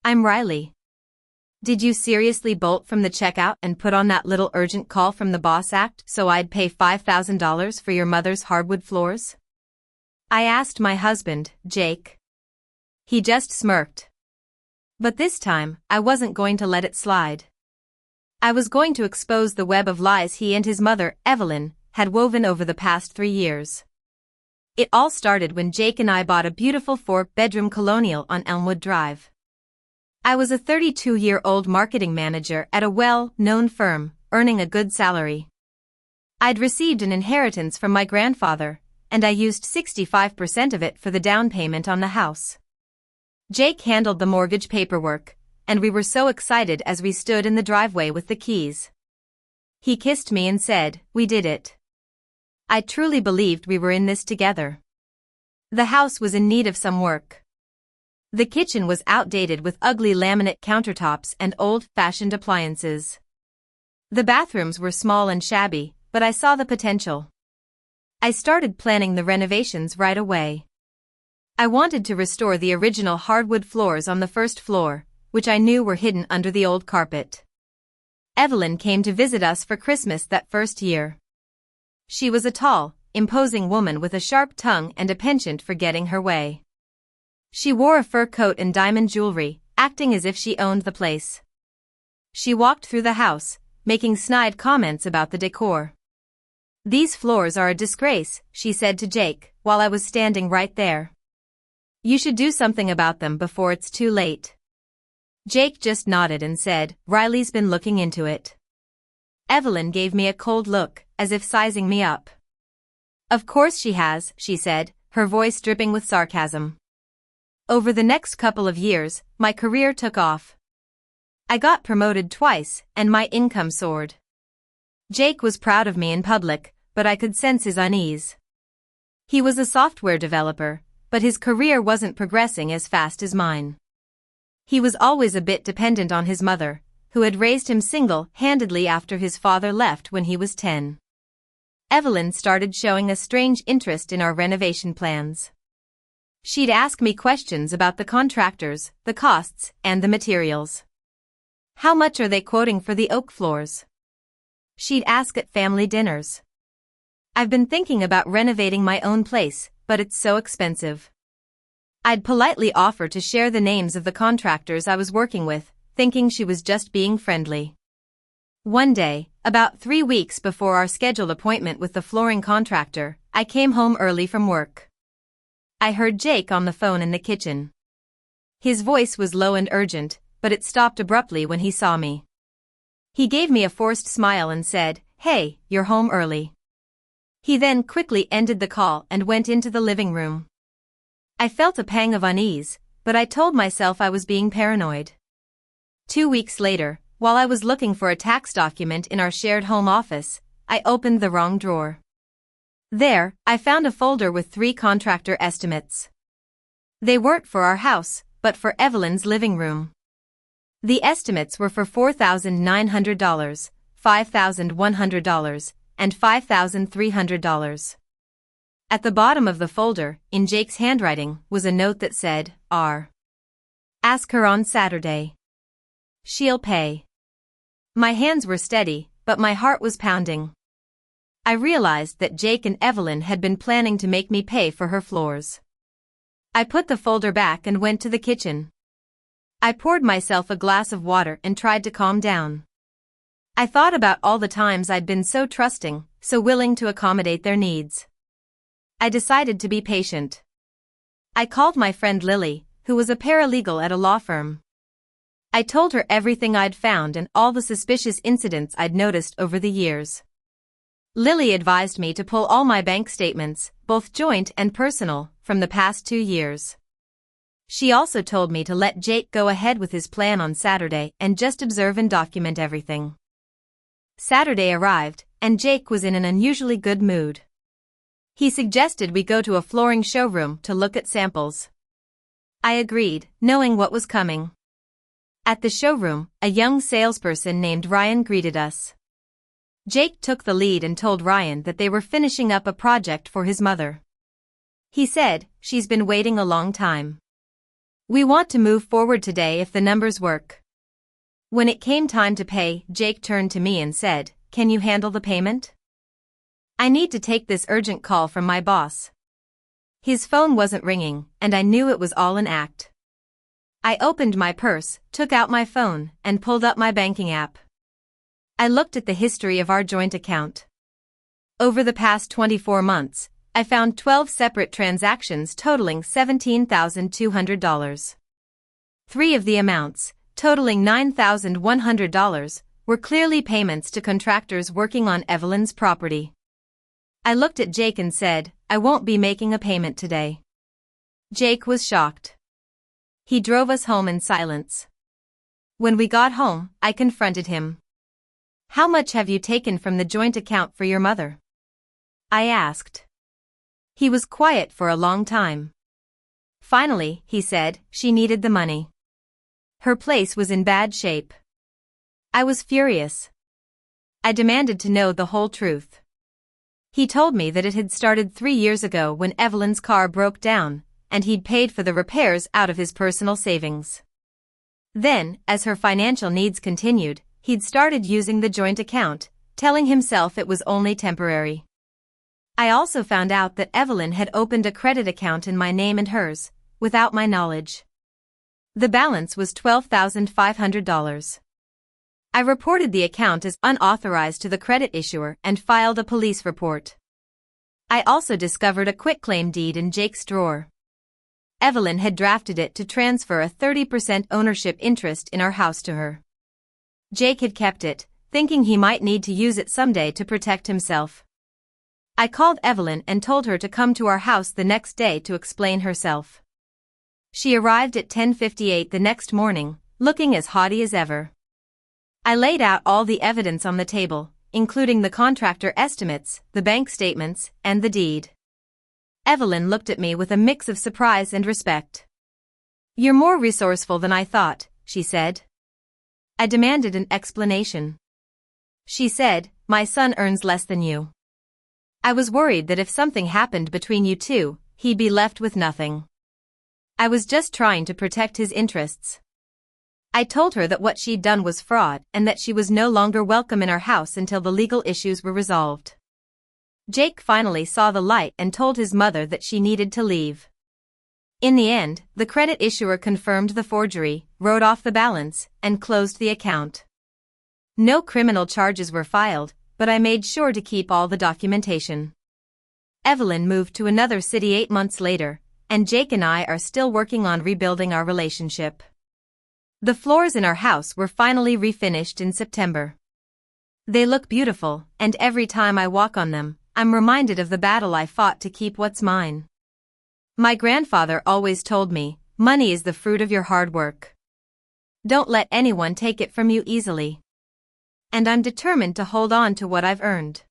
I'm Riley. Did you seriously bolt from the checkout and put on that little urgent call from the boss act so I'd pay $5,000 for your mother's hardwood floors? I asked my husband, Jake. He just smirked. But this time, I wasn't going to let it slide. I was going to expose the web of lies he and his mother, Evelyn, had woven over the past 3 years. It all started when Jake and I bought a beautiful 4-bedroom colonial on Elmwood Drive. I was a 32-year-old marketing manager at a well-known firm, earning a good salary. I'd received an inheritance from my grandfather, and I used 65% of it for the down payment on the house. Jake handled the mortgage paperwork, and we were so excited as we stood in the driveway with the keys. He kissed me and said, "We did it." I truly believed we were in this together. The house was in need of some work. The kitchen was outdated with ugly laminate countertops and old-fashioned appliances. The bathrooms were small and shabby, but I saw the potential. I started planning the renovations right away. I wanted to restore the original hardwood floors on the first floor, which I knew were hidden under the old carpet. Evelyn came to visit us for Christmas that first year. She was a tall, imposing woman with a sharp tongue and a penchant for getting her way. She wore a fur coat and diamond jewelry, acting as if she owned the place. She walked through the house, making snide comments about the decor. "These floors are a disgrace," she said to Jake, while I was standing right there. "You should do something about them before it's too late." Jake just nodded and said, "Riley's been looking into it." Evelyn gave me a cold look, as if sizing me up. "Of course she has," she said, her voice dripping with sarcasm. Over the next couple of years, my career took off. I got promoted twice, and my income soared. Jake was proud of me in public, but I could sense his unease. He was a software developer, but his career wasn't progressing as fast as mine. He was always a bit dependent on his mother, who had raised him single-handedly after his father left when he was 10. Evelyn started showing a strange interest in our renovation plans. She'd ask me questions about the contractors, the costs, and the materials. "How much are they quoting for the oak floors?" She'd ask at family dinners. "I've been thinking about renovating my own place, but it's so expensive." I'd politely offer to share the names of the contractors I was working with, thinking she was just being friendly. One day, about 3 weeks before our scheduled appointment with the flooring contractor, I came home early from work. I heard Jake on the phone in the kitchen. His voice was low and urgent, but it stopped abruptly when he saw me. He gave me a forced smile and said, "Hey, you're home early." He then quickly ended the call and went into the living room. I felt a pang of unease, but I told myself I was being paranoid. 2 weeks later, while I was looking for a tax document in our shared home office, I opened the wrong drawer. There, I found a folder with 3 contractor estimates. They weren't for our house, but for Evelyn's living room. The estimates were for $4,900, $5,100, and $5,300. At the bottom of the folder, in Jake's handwriting, was a note that said, "Ask her on Saturday. She'll pay." My hands were steady, but my heart was pounding. I realized that Jake and Evelyn had been planning to make me pay for her floors. I put the folder back and went to the kitchen. I poured myself a glass of water and tried to calm down. I thought about all the times I'd been so trusting, so willing to accommodate their needs. I decided to be patient. I called my friend Lily, who was a paralegal at a law firm. I told her everything I'd found and all the suspicious incidents I'd noticed over the years. Lily advised me to pull all my bank statements, both joint and personal, from the past 2 years. She also told me to let Jake go ahead with his plan on Saturday and just observe and document everything. Saturday arrived, and Jake was in an unusually good mood. He suggested we go to a flooring showroom to look at samples. I agreed, knowing what was coming. At the showroom, a young salesperson named Ryan greeted us. Jake took the lead and told Ryan that they were finishing up a project for his mother. He said, "She's been waiting a long time." We want to move forward today if the numbers work. When it came time to pay, Jake turned to me and said, "Can you handle the payment? I need to take this urgent call from my boss." His phone wasn't ringing, and I knew it was all an act. I opened my purse, took out my phone, and pulled up my banking app. I looked at the history of our joint account. Over the past 24 months, I found 12 separate transactions totaling $17,200. 3 of the amounts, totaling $9,100, were clearly payments to contractors working on Evelyn's property. I looked at Jake and said, "I won't be making a payment today." Jake was shocked. He drove us home in silence. When we got home, I confronted him. "How much have you taken from the joint account for your mother?" I asked. He was quiet for a long time. Finally, he said, "She needed the money. Her place was in bad shape." I was furious. I demanded to know the whole truth. He told me that it had started 3 years ago when Evelyn's car broke down, and he'd paid for the repairs out of his personal savings. Then, as her financial needs continued, he'd started using the joint account, telling himself it was only temporary. I also found out that Evelyn had opened a credit account in my name and hers, without my knowledge. The balance was $12,500. I reported the account as unauthorized to the credit issuer and filed a police report. I also discovered a quitclaim deed in Jake's drawer. Evelyn had drafted it to transfer a 30% ownership interest in our house to her. Jake had kept it, thinking he might need to use it someday to protect himself. I called Evelyn and told her to come to our house the next day to explain herself. She arrived at 10:58 the next morning, looking as haughty as ever. I laid out all the evidence on the table, including the contractor estimates, the bank statements, and the deed. Evelyn looked at me with a mix of surprise and respect. "You're more resourceful than I thought," she said. I demanded an explanation. She said, "My son earns less than you. I was worried that if something happened between you two, he'd be left with nothing. I was just trying to protect his interests." I told her that what she'd done was fraud and that she was no longer welcome in our house until the legal issues were resolved. Jake finally saw the light and told his mother that she needed to leave. In the end, the credit issuer confirmed the forgery, wrote off the balance, and closed the account. No criminal charges were filed, but I made sure to keep all the documentation. Evelyn moved to another city 8 months later, and Jake and I are still working on rebuilding our relationship. The floors in our house were finally refinished in September. They look beautiful, and every time I walk on them, I'm reminded of the battle I fought to keep what's mine. My grandfather always told me, "Money is the fruit of your hard work. Don't let anyone take it from you easily." And I'm determined to hold on to what I've earned.